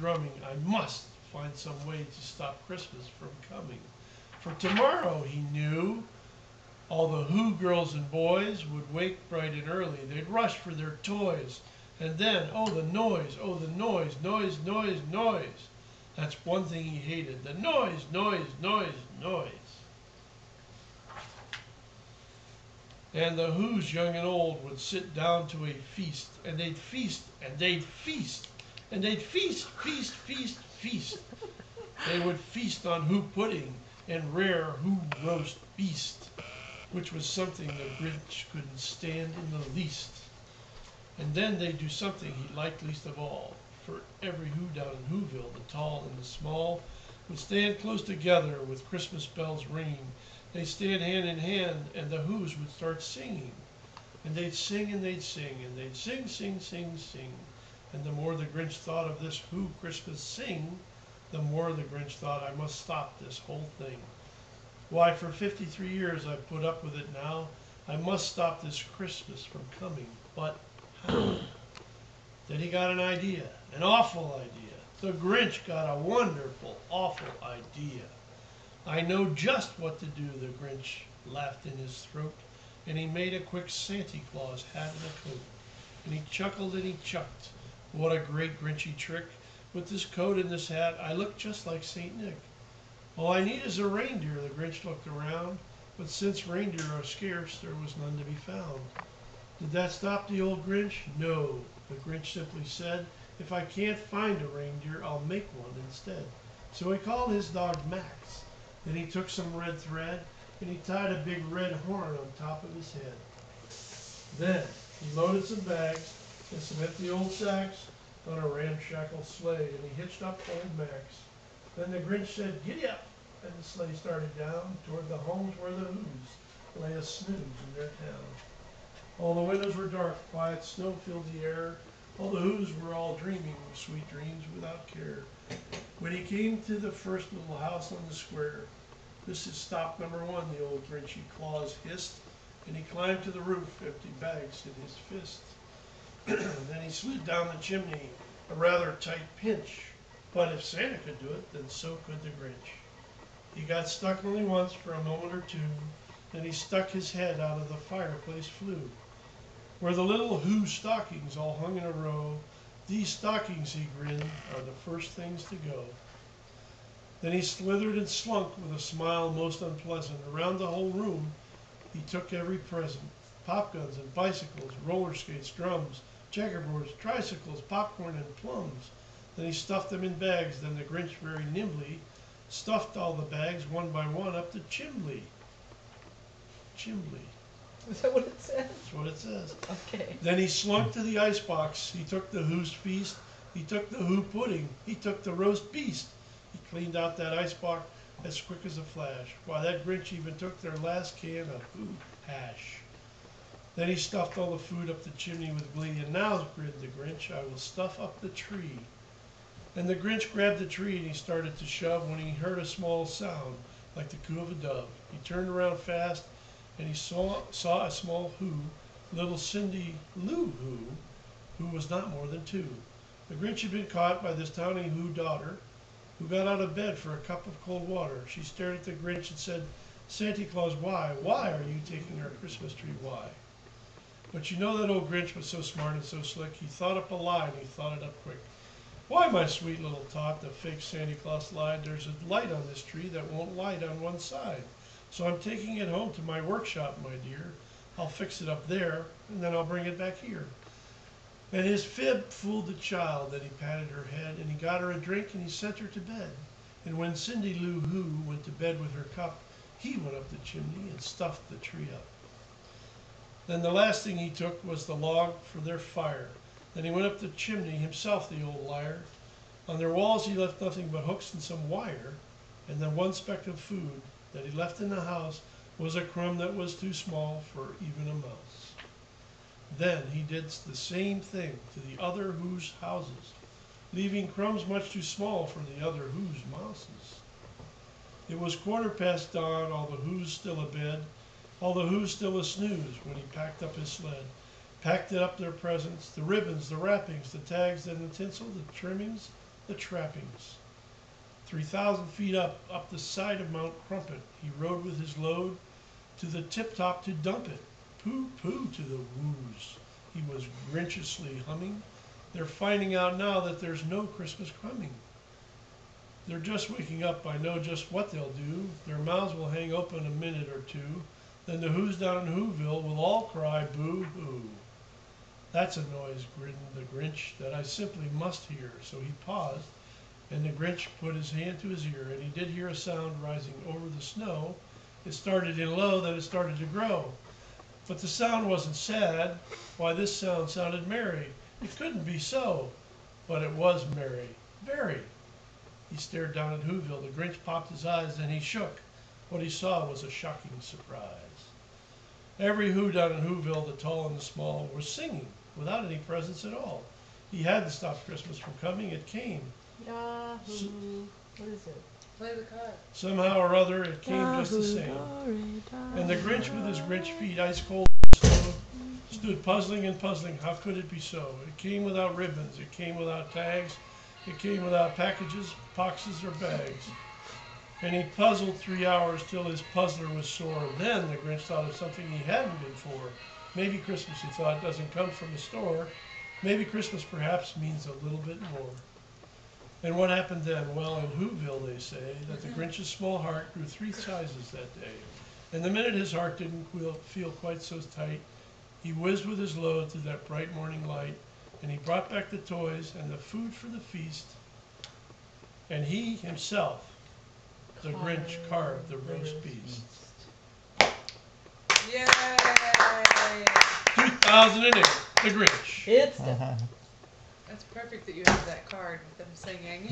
drumming. I must find some way to stop Christmas from coming. For tomorrow, he knew, all the Who girls and boys would wake bright and early. They'd rush for their toys. And then, oh, the noise, noise, noise, noise. That's one thing he hated, the noise, noise, noise, noise. And the Who's, young and old, would sit down to a feast, and they'd feast, and they'd feast, and they'd feast, feast, feast, feast. They would feast on Who pudding and rare Who roast beast, which was something the Grinch couldn't stand in the least. And then they'd do something he liked least of all. For every Who down in Whoville, the tall and the small, would stand close together with Christmas bells ringing. They'd stand hand in hand, and the Who's would start singing. And they'd sing and they'd sing, and they'd sing, sing, sing, sing. And the more the Grinch thought of this Who Christmas sing, the more the Grinch thought, I must stop this whole thing. Why, for 53 years I've put up with it now. I must stop this Christmas from coming. But how? Then he got an idea, an awful idea. The Grinch got a wonderful, awful idea. I know just what to do, the Grinch laughed in his throat, and he made a quick Santa Claus hat and a coat. And he chuckled and he chucked. What a great Grinchy trick. With this coat and this hat, I look just like St. Nick. All I need is a reindeer, the Grinch looked around, but since reindeer are scarce, there was none to be found. Did that stop the old Grinch? No, the Grinch simply said, if I can't find a reindeer, I'll make one instead. So he called his dog Max. Then he took some red thread, and he tied a big red horn on top of his head. Then he loaded some bags and some empty old sacks on a ramshackle sleigh, and he hitched up old Max. Then the Grinch said, giddy up, and the sleigh started down toward the homes where the Who's lay a snooze in their town. All the windows were dark, quiet snow filled the air. All the Who's were all dreaming sweet dreams without care. When he came to the first little house on the square, this is stop number one, the old Grinchy Claus hissed, and he climbed to the roof, empty bags in his fist. Then he slid down the chimney, a rather tight pinch. But if Santa could do it, then so could the Grinch. He got stuck only once for a moment or two, then he stuck his head out of the fireplace flue. Where the little Who stockings all hung in a row, these stockings, he grinned, are the first things to go. Then he slithered and slunk with a smile most unpleasant. Around the whole room, he took every present. Pop guns and bicycles, roller skates, drums, checkerboards, tricycles, popcorn, and plums. Then he stuffed them in bags. Then the Grinch very nimbly stuffed all the bags one by one up the chimney. Chimney. Is that what it says? That's what it says. Okay. Then he slunk to the icebox. He took the Who's feast. He took the Who pudding. He took the roast beast. He cleaned out that icebox as quick as a flash. Why, that Grinch even took their last can of Who hash. Then he stuffed all the food up the chimney with glee. And now, grinned the Grinch, I will stuff up the tree. And the Grinch grabbed the tree and he started to shove when he heard a small sound like the coo of a dove. He turned around fast and he saw a small Who, little Cindy Lou Who was not more than 2. The Grinch had been caught by this tiny Who daughter, who got out of bed for a cup of cold water. She stared at the Grinch and said, Santa Claus, why? Why are you taking our Christmas tree? Why? But you know that old Grinch was so smart and so slick, he thought up a lie and he thought it up quick. Why, my sweet little tot, the fake Santa Claus lied, there's a light on this tree that won't light on one side. So I'm taking it home to my workshop, my dear. I'll fix it up there, and then I'll bring it back here. And his fib fooled the child. Then he patted her head, and he got her a drink, and he sent her to bed. And when Cindy Lou Who went to bed with her cup, he went up the chimney and stuffed the tree up. Then the last thing he took was the log for their fire. Then he went up the chimney himself, the old liar. On their walls he left nothing but hooks and some wire, and then one speck of food that he left in the house was a crumb that was too small for even a mouse. Then he did the same thing to the other Who's houses, leaving crumbs much too small for the other Who's mouses. It was 1/4 dawn, all the Who's still abed, all the Who's still a snooze when he packed up his sled, packed it up their presents, the ribbons, the wrappings, the tags, and the tinsel, the trimmings, the trappings. 3,000 feet up the side of Mount Crumpet, he rode with his load to the tip-top to dump it. Pooh, pooh to the woos, he was grinchiously humming. They're finding out now that there's no Christmas coming. They're just waking up, I know just what they'll do. Their mouths will hang open a minute or two. Then the Who's down in Whoville will all cry boo-hoo. That's a noise, grinned the Grinch, that I simply must hear. So he paused, and the Grinch put his hand to his ear, and he did hear a sound rising over the snow. It started in low, then it started to grow. But the sound wasn't sad. Why, this sound sounded merry. It couldn't be so, but it was merry, very. He stared down at Whoville. The Grinch popped his eyes, then he shook. What he saw was a shocking surprise. Every Who down in Whoville, the tall and the small, were singing without any presents at all. He had to stop Christmas from coming. It came. Yahoo! What is it? Play the card. Somehow or other, it came just the same. And the Grinch with his Grinch feet ice cold stood puzzling and puzzling. How could it be so? It came without ribbons. It came without tags. It came without packages, boxes, or bags. And he puzzled 3 hours till his puzzler was sore. Then the Grinch thought of something he hadn't been for. Maybe Christmas, he thought, doesn't come from a store. Maybe Christmas perhaps means a little bit more. And what happened then? Well, in Whoville, they say that the Grinch's small heart grew 3 sizes that day. And the minute his heart didn't feel quite so tight, he whizzed with his load through that bright morning light, and he brought back the toys and the food for the feast. And he himself, the Grinch, carved the roast beast. Yay! 2008, the Grinch. It's done. That's perfect that you have that card with them singing.